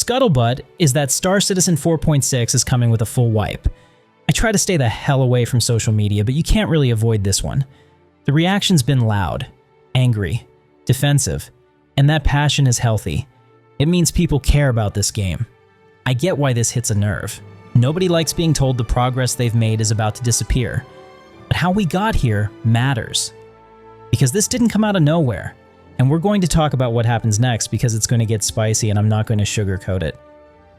Scuttlebutt is that Star Citizen 4.6 is coming with a full wipe. I try to stay the hell away from social media, but you can't really avoid this one. The reaction's been loud, angry, defensive, and that passion is healthy. It means people care about this game. I get why this hits a nerve. Nobody likes being told the progress they've made is about to disappear. But how we got here matters. Because this didn't come out of nowhere. And we're going to talk about what happens next because it's going to get spicy and I'm not going to sugarcoat it.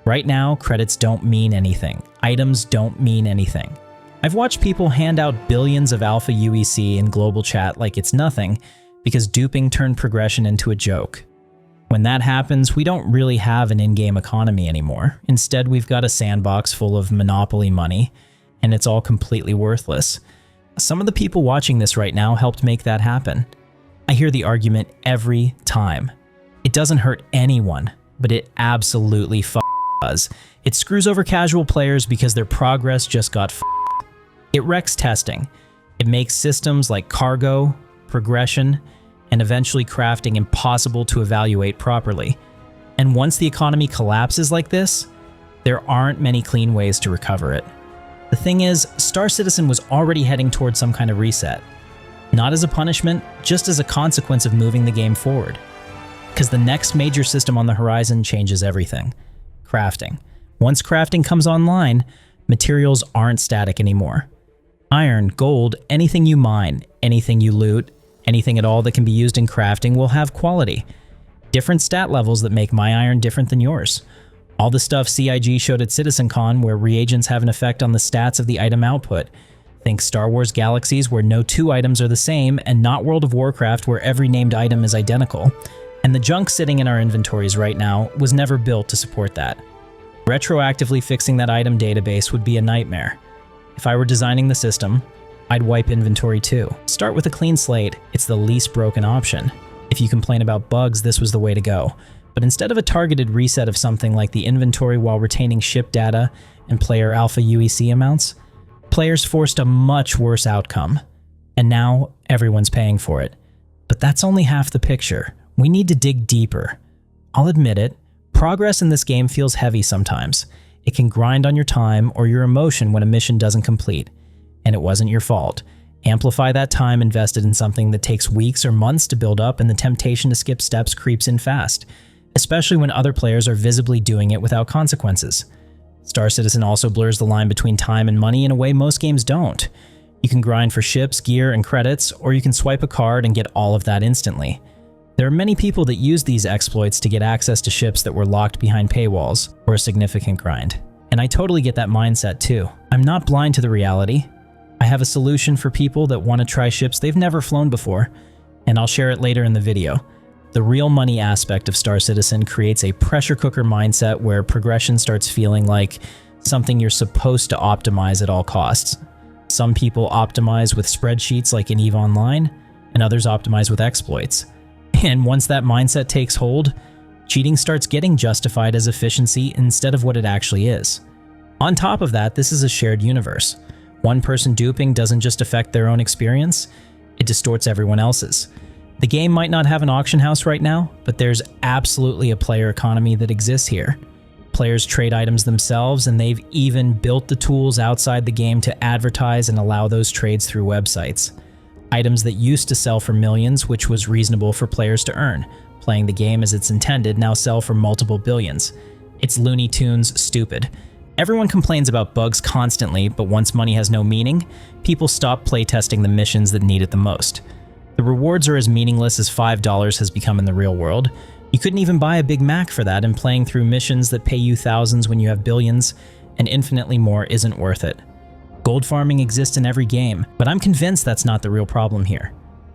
Right now, credits don't mean anything. Items don't mean anything. I've watched people hand out billions of alpha UEC in global chat like it's nothing because duping turned progression into a joke. When that happens, we don't really have an in-game economy anymore. Instead, we've got a sandbox full of monopoly money, and it's all completely worthless. Some of the people watching this right now helped make that happen. I hear the argument every time. It doesn't hurt anyone, but it absolutely does. It screws over casual players because their progress just got It wrecks testing. It makes systems like cargo, progression, and eventually crafting impossible to evaluate properly. And once the economy collapses like this, there aren't many clean ways to recover it. The thing is, Star Citizen was already heading towards some kind of reset. Not as a punishment, just as a consequence of moving the game forward. Because the next major system on the horizon changes everything. Crafting. Once crafting comes online, materials aren't static anymore. Iron, gold, anything you mine, anything you loot, anything at all that can be used in crafting will have quality. Different stat levels that make my iron different than yours. All the stuff CIG showed at CitizenCon where reagents have an effect on the stats of the item output. Think Star Wars Galaxies where no two items are the same, and not World of Warcraft where every named item is identical. And the junk sitting in our inventories right now was never built to support that. Retroactively fixing that item database would be a nightmare. If I were designing the system, I'd wipe inventory too. Start with a clean slate, it's the least broken option. If you complain about bugs, this was the way to go. But instead of a targeted reset of something like the inventory while retaining ship data and player alpha UEC amounts, players forced a much worse outcome. And now everyone's paying for it. But that's only half the picture. We need to dig deeper. I'll admit it, progress in this game feels heavy sometimes. It can grind on your time or your emotion when a mission doesn't complete. And it wasn't your fault. Amplify that time invested in something that takes weeks or months to build up, and the temptation to skip steps creeps in fast, especially when other players are visibly doing it without consequences. Star Citizen also blurs the line between time and money in a way most games don't. You can grind for ships, gear, and credits, or you can swipe a card and get all of that instantly. There are many people that use these exploits to get access to ships that were locked behind paywalls, or a significant grind. And I totally get that mindset too. I'm not blind to the reality. I have a solution for people that want to try ships they've never flown before, and I'll share it later in the video. The real money aspect of Star Citizen creates a pressure cooker mindset where progression starts feeling like something you're supposed to optimize at all costs. Some people optimize with spreadsheets like in EVE Online, and others optimize with exploits. And once that mindset takes hold, cheating starts getting justified as efficiency instead of what it actually is. On top of that, this is a shared universe. One person duping doesn't just affect their own experience, it distorts everyone else's. The game might not have an auction house right now, but there's absolutely a player economy that exists here. Players trade items themselves, and they've even built the tools outside the game to advertise and allow those trades through websites. Items that used to sell for millions, which was reasonable for players to earn. Playing the game as it's intended now sell for multiple billions. It's Looney Tunes stupid. Everyone complains about bugs constantly, but once money has no meaning, people stop playtesting the missions that need it the most. The rewards are as meaningless as $5 has become in the real world. You couldn't even buy a Big Mac for that, and playing through missions that pay you thousands when you have billions and infinitely more isn't worth it. Gold farming exists in every game, but I'm convinced that's not the real problem here.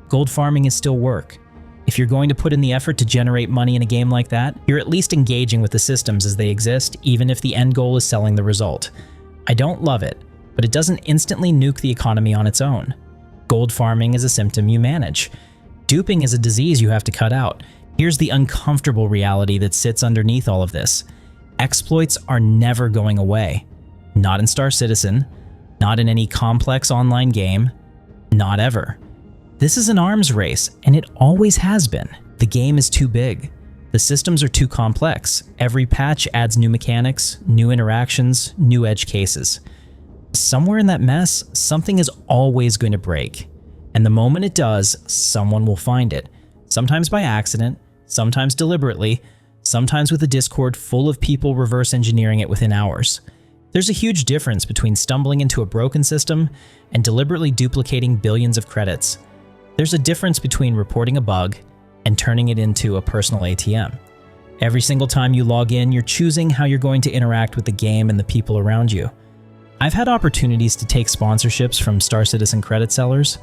Gold farming is still work. If you're going to put in the effort to generate money in a game like that, you're at least engaging with the systems as they exist, even if the end goal is selling the result. I don't love it, but it doesn't instantly nuke the economy on its own. Gold farming is a symptom you manage. Duping is a disease you have to cut out. Here's the uncomfortable reality that sits underneath all of this. Exploits are never going away. Not in Star Citizen, not in any complex online game, not ever. This is an arms race, and it always has been. The game is too big. The The systems are too complex. Every patch adds new mechanics, new interactions, new edge cases. Somewhere in that mess, something is always going to break. And the moment it does, someone will find it. Sometimes by accident, sometimes deliberately, sometimes with a Discord full of people reverse engineering it within hours. There's a huge difference between stumbling into a broken system and deliberately duplicating billions of credits. There's a difference between reporting a bug and turning it into a personal ATM. Every single time you log in, you're choosing how you're going to interact with the game and the people around you. I've had opportunities to take sponsorships from Star Citizen credit sellers.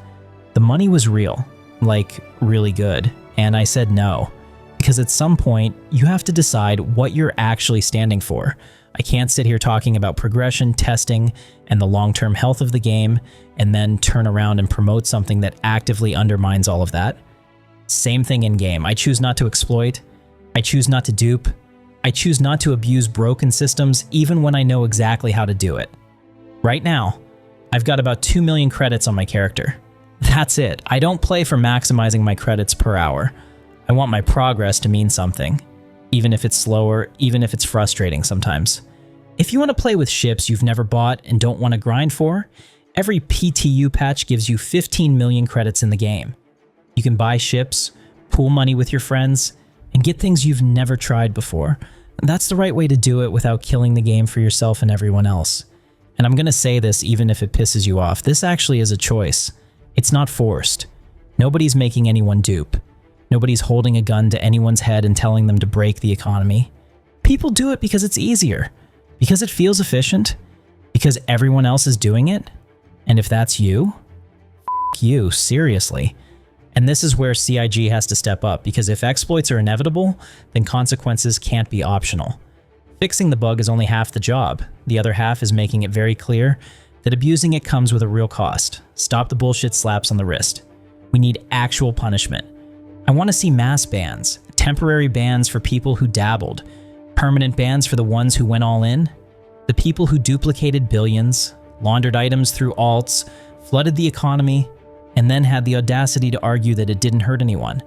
The money was real, like really good, and I said no. Because at some point, you have to decide what you're actually standing for. I can't sit here talking about progression, testing, and the long-term health of the game, and then turn around and promote something that actively undermines all of that. Same thing in-game. I choose not to exploit. I choose not to dupe. I choose not to abuse broken systems even when I know exactly how to do it. Right now, I've got about 2 million credits on my character. That's it. I don't play for maximizing my credits per hour. I want my progress to mean something, even if it's slower, even if it's frustrating sometimes. If you want to play with ships you've never bought and don't want to grind for, every PTU patch gives you 15 million credits in the game. You can buy ships, pool money with your friends, and get things you've never tried before. That's the right way to do it without killing the game for yourself and everyone else. And I'm going to say this even if it pisses you off. This actually is a choice. It's not forced. Nobody's making anyone dupe. Nobody's holding a gun to anyone's head and telling them to break the economy. People do it because it's easier, because it feels efficient, because everyone else is doing it. And if that's you, f*** you, seriously. And this is where CIG has to step up, because if exploits are inevitable, then consequences can't be optional. Fixing the bug is only half the job. The other half is making it very clear that abusing it comes with a real cost. Stop the bullshit slaps on the wrist. We need actual punishment. I want to see mass bans, temporary bans for people who dabbled, permanent bans for the ones who went all in, the people who duplicated billions, laundered items through alts, flooded the economy, and then had the audacity to argue that it didn't hurt anyone.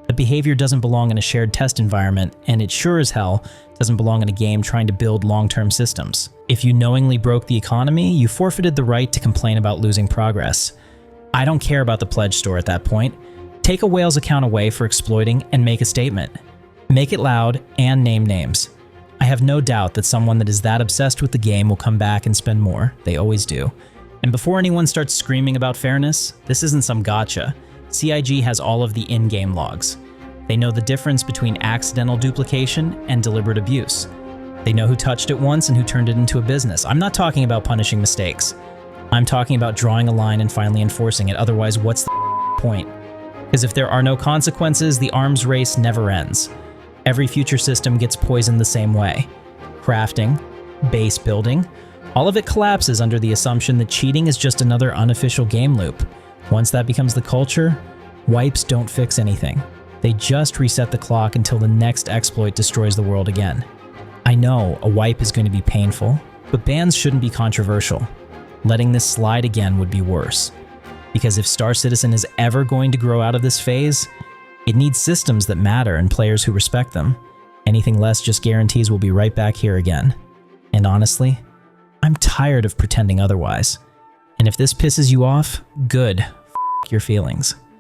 That behavior doesn't belong in a shared test environment, and it sure as hell doesn't belong in a game trying to build long-term systems. If you knowingly broke the economy, you forfeited the right to complain about losing progress. I don't care about the pledge store at that point. Take a whale's account away for exploiting and make a statement. Make it loud and name names. I have no doubt that someone that is that obsessed with the game will come back and spend more. They always do. And before anyone starts screaming about fairness, this isn't some gotcha. CIG has all of the in-game logs. They know the difference between accidental duplication and deliberate abuse. They know who touched it once and who turned it into a business. I'm not talking about punishing mistakes. I'm talking about drawing a line and finally enforcing it. Otherwise, what's the point? Because if there are no consequences, the arms race never ends. Every future system gets poisoned the same way. Crafting, base building, all of it collapses under the assumption that cheating is just another unofficial game loop. Once that becomes the culture, wipes don't fix anything. They just reset the clock until the next exploit destroys the world again. I know a wipe is going to be painful, but bans shouldn't be controversial. Letting this slide again would be worse. Because if Star Citizen is ever going to grow out of this phase, it needs systems that matter and players who respect them. Anything less just guarantees we'll be right back here again. And honestly, I'm tired of pretending otherwise. And if this pisses you off, good. F*** your feelings.